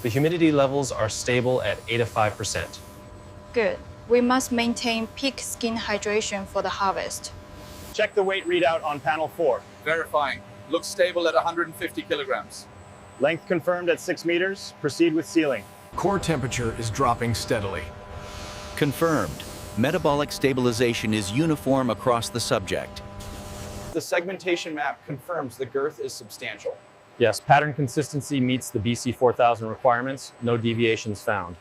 The humidity levels are stable at 85%. Good. We must maintain peak skin hydration for the harvest. Check the weight readout on panel 4. Verifying. Looks stable at 150 kilograms. Length confirmed at 6 meters. Proceed with sealing. Core temperature is dropping steadily. Confirmed. Metabolic stabilization is uniform across the subject. The segmentation map confirms the girth is substantial. Yes, pattern consistency meets the BC-4000 requirements. No deviations found.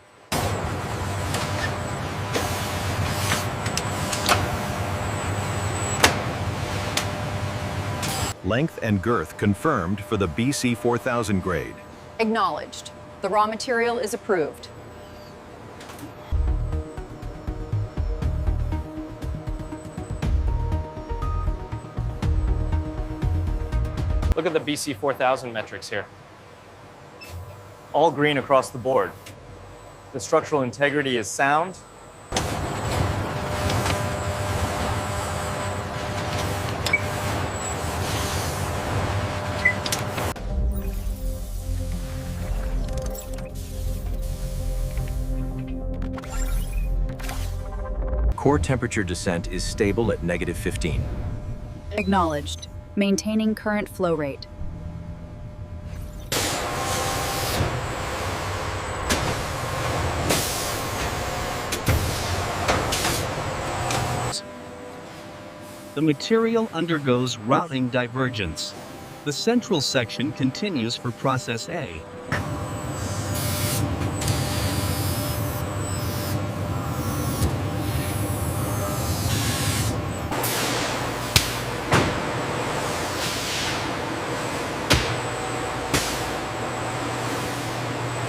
Length and girth confirmed for the BC-4000 grade. Acknowledged. The raw material is approved. Look at the BC-4000 metrics here. All green across the board. The structural integrity is sound. Core temperature descent is stable at -15. Acknowledged. Maintaining current flow rate. The material undergoes routing divergence. The central section continues for process A.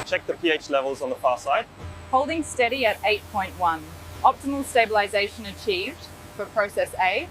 Check the pH levels on the far side. Holding steady at 8.1. Optimal stabilization achieved for process A.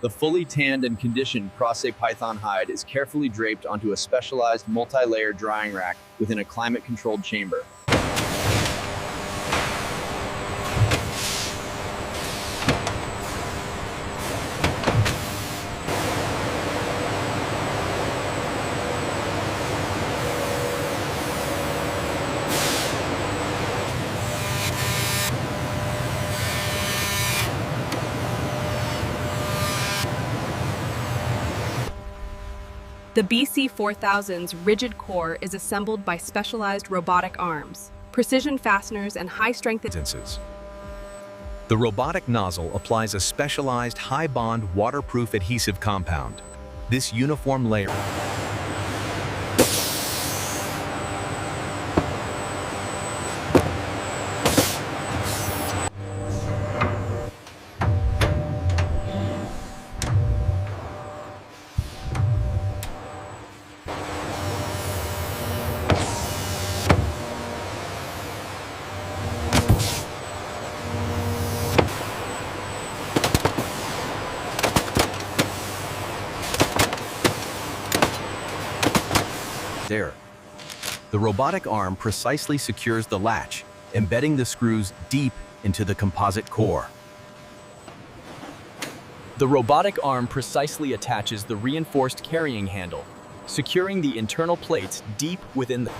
The fully tanned and conditioned Burmese Python hide is carefully draped onto a specialized multi-layer drying rack within a climate-controlled chamber. The BC-4000's rigid core is assembled by specialized robotic arms, precision fasteners, and high-strength Instances. The robotic nozzle applies a specialized high-bond waterproof adhesive compound. This uniform layer there. The robotic arm precisely secures the latch, embedding the screws deep into the composite core. The robotic arm precisely attaches the reinforced carrying handle, securing the internal plates deep within the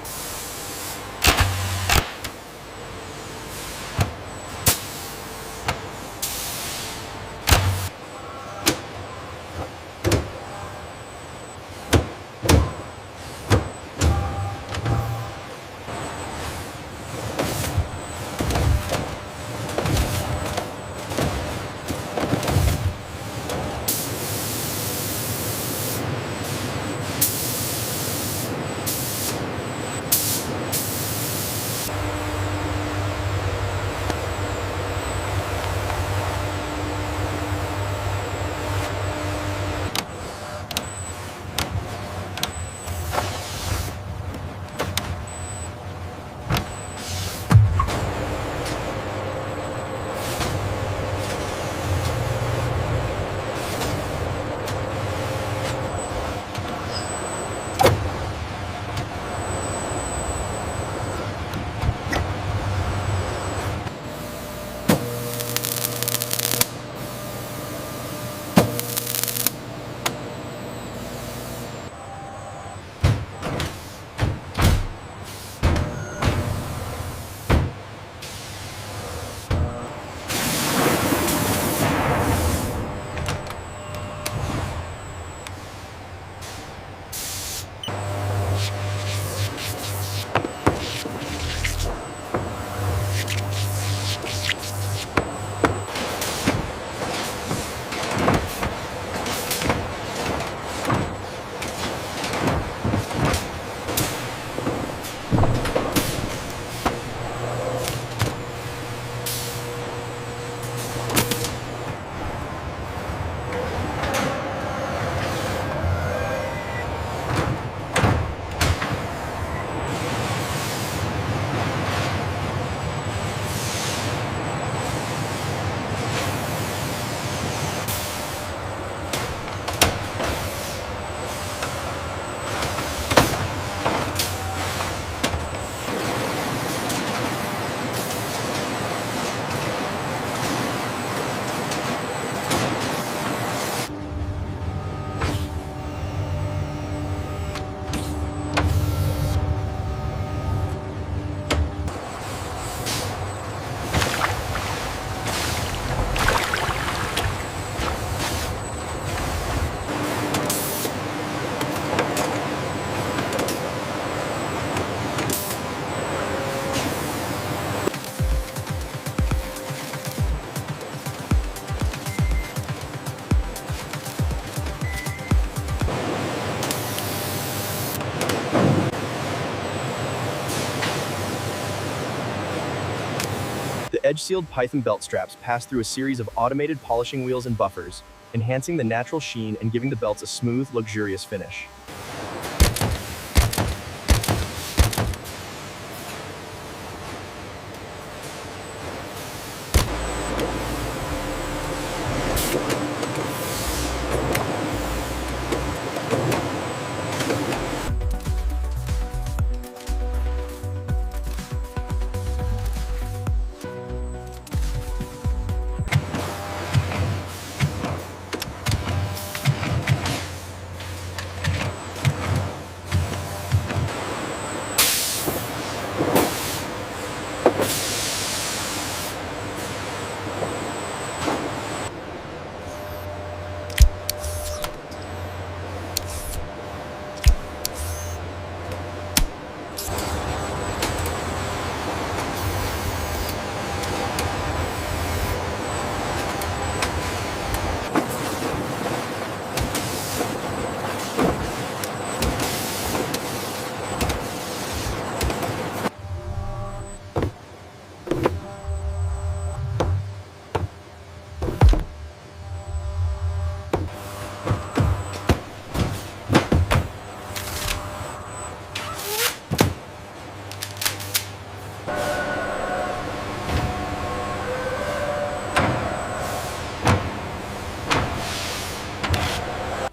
Edge-sealed Python belt straps pass through a series of automated polishing wheels and buffers, enhancing the natural sheen and giving the belts a smooth, luxurious finish.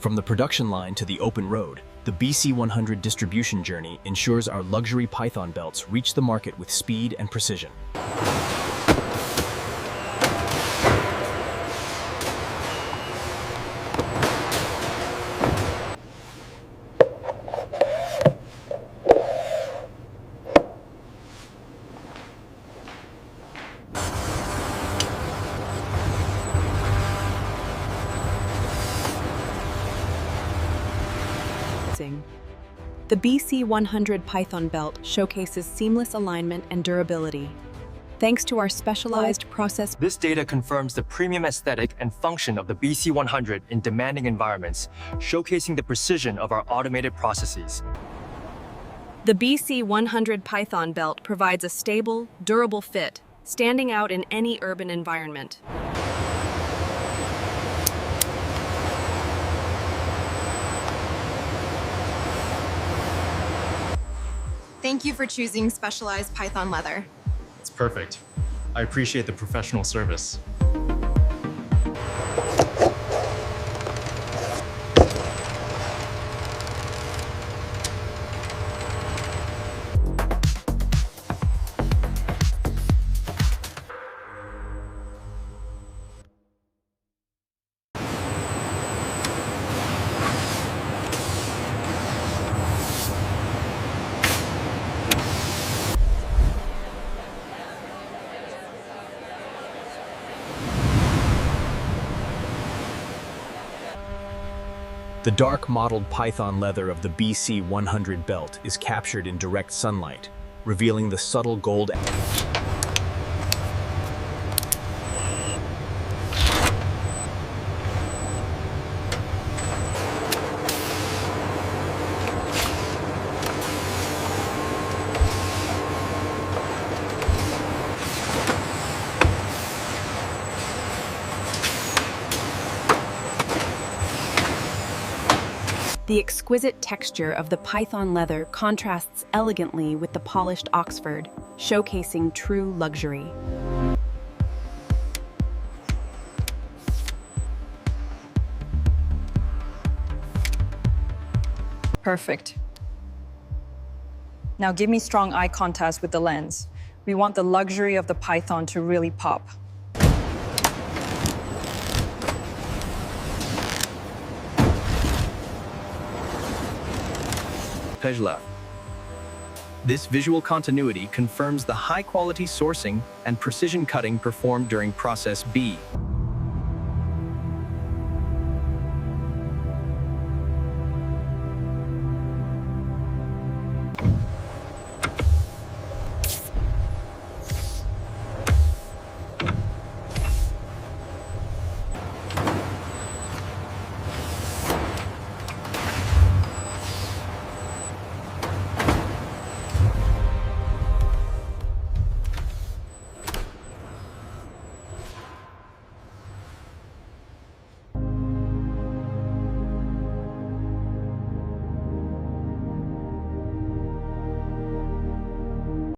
From the production line to the open road, the BC-100 distribution journey ensures our luxury Python belts reach the market with speed and precision. The BC-100 Python belt showcases seamless alignment and durability. Thanks to our specialized process, This data confirms the premium aesthetic and function of the BC-100 in demanding environments, showcasing the precision of our automated processes. the BC-100 Python belt provides a stable, durable fit, standing out in any urban environment. Thank you for choosing specialized Python leather. It's perfect. I appreciate the professional service. The dark mottled Python leather of the BC-100 belt is captured in direct sunlight, revealing the subtle gold. The exquisite texture of the Python leather contrasts elegantly with the polished Oxford, showcasing true luxury. Perfect. Now give me strong eye contact with the lens. We want the luxury of the Python to really pop. This visual continuity confirms the high-quality sourcing and precision cutting performed during Process B.